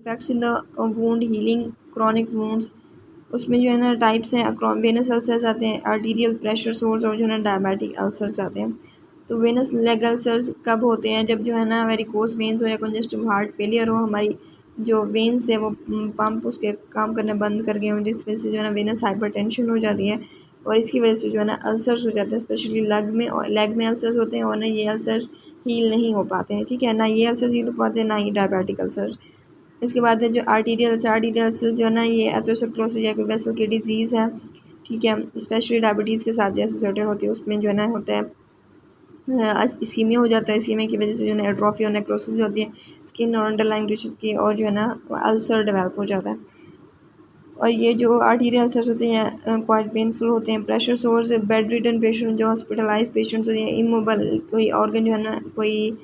Effects in the wound healing chronic wounds, उसमें जो है ना टाइप्स हैं, वेनस अल्सर्स आते हैं, आर्टीरियल प्रेशर सोर्स और जो है ना डायबिटिक अल्सर्स आते हैं। तो वेनस लेग अल्सर्स कब होते हैं? जब जो है ना वेरिकोस वेन्स हो या कंजेस्टिव हार्ट फेलियर हो, हमारी जो वेन्स है वो पंप उसके काम करना बंद कर गए हों, जिस वजह से जो है ना वेनस हाइपरटेंशन हो जाती है और इसकी वजह से जो है ना अल्सर्स हो जाते हैं, स्पेशली लेग में अल्सर्स होते हैं और ना ये अल्सर्स हील नहीं हो पाते हैं। ठीक है ना, ये अल्सर्स हील हो पाते हैं ना ही डायबिटिक अल्सर्स। इसके बाद है जो आर्टीरियल अल्सर जो है ना ये एथेरोस्क्लेरोसिस या कोई वेसल की डिजीज़ है। ठीक है, स्पेशली डायबिटीज़ के साथ जो एसोसिएटेड होती है, उसमें जो है ना होता है इस्कीमिया हो जाता है। इस्कीमिया की वजह से जो है ना एट्रोफी और नेक्रोसिस होती है स्किन और अंडरलाइंग टिश्यूज की, और जो है ना अल्सर डेवलप हो जाता है। और ये जो आर्टीरियल अल्सर्स होते हैं क्वाइट पेनफुल होते हैं। Pressure source, bed ridden patient, जो हॉस्पिटलाइज पेशेंट्स होते हैं, इमोबल कोई ऑर्गन जो है ना कोई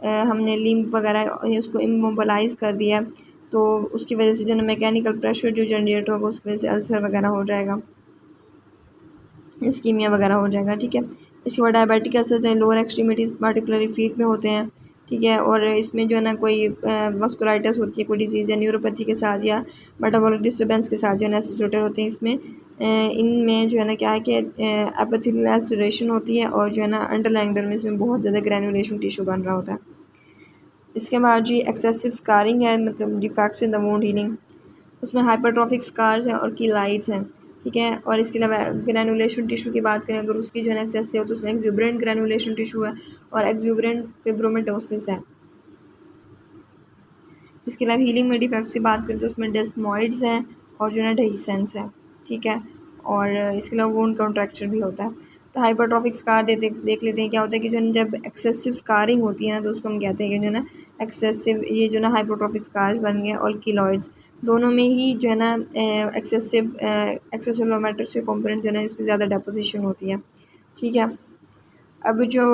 हमने लिम्फ वगैरह उसको इमोबलाइज कर दिया, तो उसकी वजह से जो है ना मैकेनिकल प्रेशर जो जनरेट होगा उसकी वजह से अल्सर वगैरह हो जाएगा, इस्कीमिया वगैरह हो जाएगा। ठीक है, इसके बाद डायबिटिक अल्सर्स हैं, लोअर एक्सट्रीमिटीज़ पार्टिकुलरली फीट में होते हैं। ठीक है, और इसमें जो है ना कोई वास्कुलाइटिस होती है, कोई डिजीज़ या न्यूरोपैथी के साथ या मेटाबॉलिक डिस्टर्बेंस के साथ जो है ना एसोसिएटेड होते हैं। इसमें इनमें जो है ना क्या है कि एपिथेलियल अल्सरेशन होती है और जो है ना अंडरलाइंग डर्मिस में बहुत ज़्यादा ग्रैनुलेशन टिश्यू बन रहा होता है। इसके बाद जी एक्सेसिव स्कारिंग है, मतलब defects in the wound healing, उसमें हाइपरट्रॉफिक स्कार्स हैं और कीलाइड्स हैं। ठीक है, और इसके अलावा ग्रैनुलेशन टिश्यू की बात करें अगर उसकी जो है ना एक्सेस से हो तो उसमें एक्सूबरेंट ग्रैनुलेशन टिश्यू है और एक्सूबरेंट फिब्रोमेटोसिस है। इसके अलावा हीलिंग में डिफेक्ट्स की बात करें तो उसमें डेस्मोइड्स हैं और जो है डेहिसेंस है। ठीक है, और इसके अलावा वुंड कॉन्ट्रैक्चर भी होता है। तो हाइपरट्रॉफिक स्कार देख लेते हैं क्या होता है कि जो है ना जब एक्सेसिव स्कारिंग होती है ना तो उसको हम कहते हैं कि जो है ना एक्सेसिव ये जो ना हाइपरट्रॉफिक स्कार्स बन गए, और किलॉइड्स दोनों में ही जो है ना एक्सेसिव एक्सोसेलोमेटर से कॉम्पोनेंट जो है ना इसकी ज़्यादा डेपोजिशन होती है। ठीक है, अब जो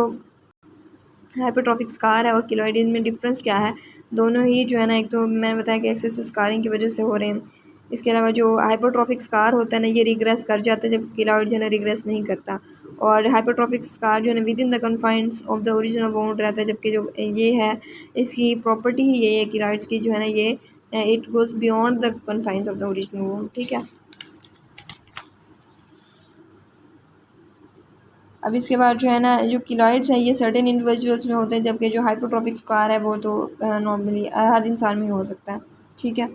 हाइपरट्रॉफिक स्कार है और किलॉइड, में डिफरेंस क्या है? दोनों ही जो है ना, एक तो मैंने बताया कि एक्सेसिव स्कारिंग की वजह से हो रहे हैं। इसके अलावा जो हाइपरट्रॉफिक स्कार होता है ना ये रिग्रेस कर जाता है, जब किलॉइड जो है ना रिग्रेस नहीं करता। और हाइपरट्रॉफिक स्कार जो है ना with in the confines of the original wound रहता है, जबकि जो ये है इसकी प्रॉपर्टी ही ये है किलॉइड्स की जो है ना ये it goes beyond the confines of the original wound. ठीक है, अब इसके बाद जो है ना जो किलॉइड्स हैं ये सर्टेन इंडिविजुअल्स में होते हैं, जबकि जो हाइपरट्रॉफिक स्कार है वो तो नॉर्मली हर इंसान में हो सकता है। ठीक है,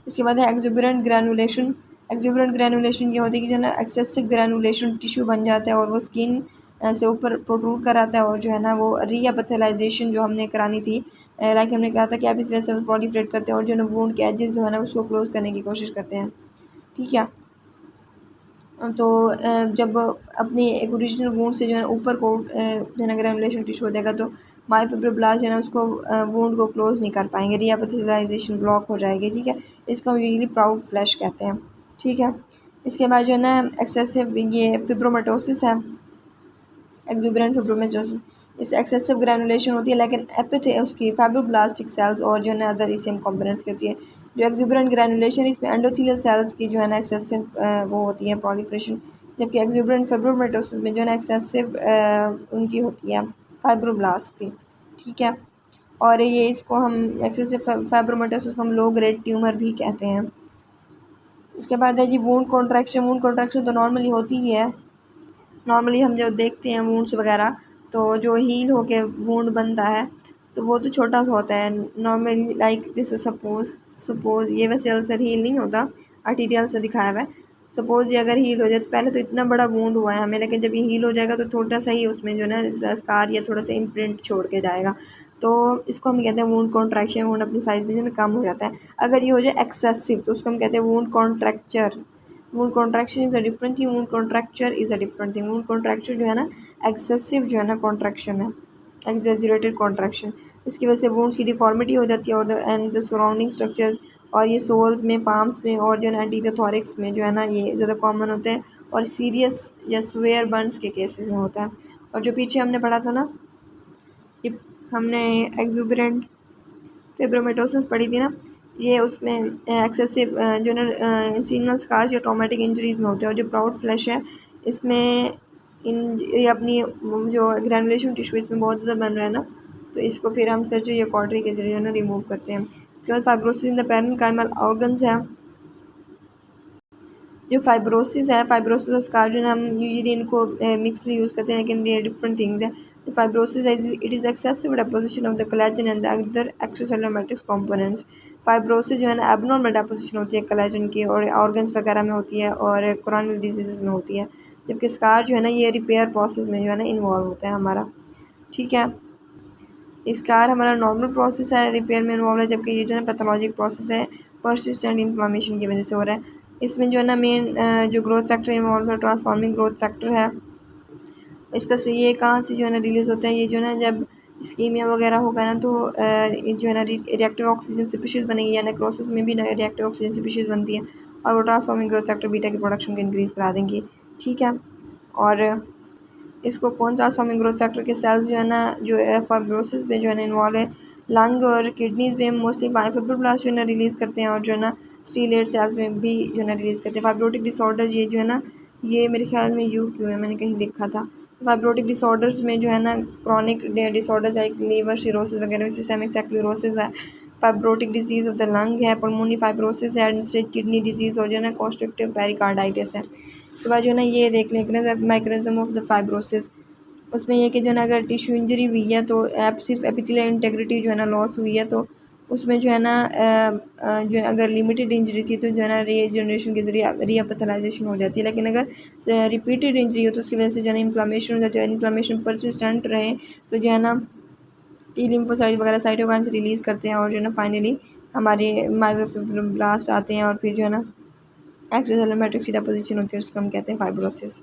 इसके बाद है एक्सूबरेंट ग्रैनुलेशन। एक्सूबरेंट ग्रैनुलेशन ये होती है कि जो है ना एक्सेसिव ग्रैनुलेशन टिश्यू बन जाता है और वो स्किन से ऊपर प्रोट्रूड कर आता है, और जो है ना वो रीएपिथेलाइजेशन जो हमने करानी थी, लाइक हमने कहा था कि एपिथेलियल सेल्स प्रोलिफरेट करते हैं और जो है ना वुंड के एजेस जो है ना उसको क्लोज करने की कोशिश करते हैं। ठीक है, तो जब अपनी एक ओरिजिनल वुंड से जो है ऊपर को जो है ना ग्रैनुलेशन टिश्यू हो जाएगा तो मायोफिब्रोब्लास्ट जो है ना उसको वुंड को क्लोज नहीं कर पाएंगे, रीएपिथेलाइजेशन ब्लॉक हो जाएगी। ठीक है, इसको हम यूजली प्राउड फ्लैश कहते हैं। ठीक है, इसके बाद जो है ना एक्सेसिव ये फिब्रोमेटोसिस है, एक्सूबरेंट फिब्रोमेटोसिस, इस एक्सेसिव ग्रैनुलेशन होती है, लेकिन एपिथे उसकी फाइब्रोब्लास्टिक सेल्स और जो है ना अदर ईसीएम कंपोनेंट्स की होती है। जो एक्सूबरेंट ग्रैनुलेशन इसमें एंडोथेलियल सेल्स की जो है ना एक्सेसिव वो होती है प्रोलिफरेशन, जबकि एक्सूबरेंट फिब्रोमेटोसिस में जो है ना एक्सेसिव उनकी होती है फाइब्रोब्लास्ट की। ठीक है, और ये इसको हम एक्सेसिव फाइब्रोमेटोसिस को हम लो ग्रेड ट्यूमर भी कहते हैं। इसके बाद है जी वुंड कॉन्ट्रैक्शन। वुंड कॉन्ट्रैक्शन तो नॉर्मली होती ही है, नॉर्मली हम जो देखते हैं वुंड्स वगैरह, तो जो हील होके वुंड बनता है तो वो तो छोटा सा होता है नॉर्मली, लाइक जैसे सपोज ये वैसे अल्सर हील नहीं होता, आर्टीरियल से दिखाया हुआ है। सपोज ये अगर हील हो जाए तो पहले तो इतना बड़ा वुंड हुआ है हमें, लेकिन जब ये हील हो जाएगा तो थोड़ा सा ही उसमें जो है ना स्कार या थोड़ा सा इम्प्रिंट छोड़ के जाएगा, तो इसको हम कहते हैं वुंड कॉन्ट्रैक्शन। वुंड अपनी साइज़ में जो है ना कम हो जाता है। अगर ये हो जाए एक्सेसिव तो उसको हम कहते हैं wound contracture. Wound contraction is a different thing, wound contracture is a different thing. Wound contracture जो है ना एक्सेसिव जो है ना कॉन्ट्रैक्शन है, एक्जेजरेटेड कॉन्ट्रैक्शन। इसकी वजह से वुंड्स की डिफॉर्मिटी हो जाती है और एंड द सराउंडिंग स्ट्रक्चर्स, और ये सोल्स में, पाम्स में और जो है ना एंटीरियर थोरिक्स में जो है ना ये ज़्यादा कॉमन होते हैं और सीरियस या स्वेयर बर्न्स के केसेस में होता है। और जो पीछे हमने पढ़ा था ना, ये हमने एक्सूबरेंट फिब्रोमेटोसिस पढ़ी थी ना, ये उसमें एक्सेसिव जो ना सीनल स्कार्स या ट्रॉमेटिक इंजरीज में होते हैं। और जो प्राउड फ्लैश है इसमें इन ये अपनी जो ग्रैनुलेशन टिश्यू इसमें बहुत ज़्यादा बन रहा है ना, तो इसको फिर हम सर्जरी या कॉटरी के जरिए जो है ना रिमूव करते हैं। इसके बाद fibrosis in the parenchymal organs है। जो फाइब्रोसिस है, फाइब्रोसिस और स्कार जो है हम यूजुअली इनको मिक्सली यूज़ करते हैं, लेकिन ये डिफरेंट थिंग्स हैं। जो फाइब्रोसिस है, it is excessive deposition of the collagen and the other extracellular matrix components. Fibrosis जो है ना एबनॉर्मल डेपोजिशन होती है कोलेजन की और ऑर्गन्स वगैरह में होती है और कोरोनरी डिजीज़ में होती है, जबकि स्कार जो है ना ये रिपेयर प्रोसेस में जो है ना इन्वॉल्व होता है हमारा। ठीक है, स्कार हमारा नॉर्मल प्रोसेस है, रिपेयर में इन्वॉल्व है, जबकि ये जो है पैथोलॉजिक प्रोसेस है, पर्सिस्टेंट इन्फ्लामेशन की वजह से हो रहा है। इसमें जो है ना मेन जो ग्रोथ फैक्टर इन्वॉल्व है, ट्रांसफॉर्मिंग ग्रोथ फैक्टर है। इसका से ये कहाँ से जो है ना रिलीज़ होता है, ये जो है ना जब इस्कीमिया वगैरह होगा ना तो जो है ना रिएक्टिव ऑक्सीजन स्पीशीज़ बनेगी, या नेक्रोसिस में भी रिएक्टिव ऑक्सीजन स्पीशीज़ बनती है और वो ट्रांसफॉर्मिंग ग्रोथ फैक्टर बीटा की प्रोडक्शन को इंक्रीज़ करा देंगी। ठीक है, और इसको कौन ट्रांसफॉर्मिंग ग्रोथ फैक्टर के सेल्स जो है ना जो फाइब्रोसिस में जो है ना इन्वॉल्व है, लंग और किडनीज़ में मोस्टली फाइब्रोब्लास्ट जो है ना रिलीज़ करते हैं, और जो है ना स्टीलेट सेल्स में भी जो है ना रिलीज़ करते हैं। फाइब्रोटिक डिसऑर्डर्स ये जो है ना ये मेरे ख्याल में क्यों है, मैंने कहीं देखा था। फाइब्रोटिक डिसऑर्डर्स में जो है ना क्रॉनिक डिसऑर्डर्स है, लीवर सिरोसिस वगैरह, सिस्टेमिक स्क्लेरोसिस है, fibrotic disease of the lung है, पल्मोनरी फाइब्रोसिस है, एंड स्टेज किडनी डिजीज़ और जो है ना कॉन्स्ट्रक्टिव पेरिकार्डाइटिस है। इसके बाद जो है ना ये देख लें मैकेनिज्म ऑफ द फाइब्रोसिस। उसमें ये कि जो है ना अगर टिश्यू इंजरी हुई है तो सिर्फ एपिथेलियल इंटेग्रिटी जो है ना लॉस हुई है, तो उसमें जो है ना जो है अगर लिमिटेड इंजरी थी तो जो है ना रीजनरेशन के जरिए रीएपिथेलाइजेशन हो जाती है, लेकिन अगर रिपीटेड इंजरी हो तो उसकी वजह से जो है ना इन्फ्लामेशन हो जाती है। इन्फ्लामेशन परसिस्टेंट रहे तो जो है ना टी लिम्फोसाइट वगैरह साइटोकाइन से रिलीज़ करते हैं, और जो है ना फाइनली हमारे मायोफिब्रोब्लास्ट आते हैं, और फिर जो है ना एक्स्ट्रासेलुलर मैट्रिक्स की डिपोजिशन होती है, उसको हम कहते हैं फाइब्रोसिस।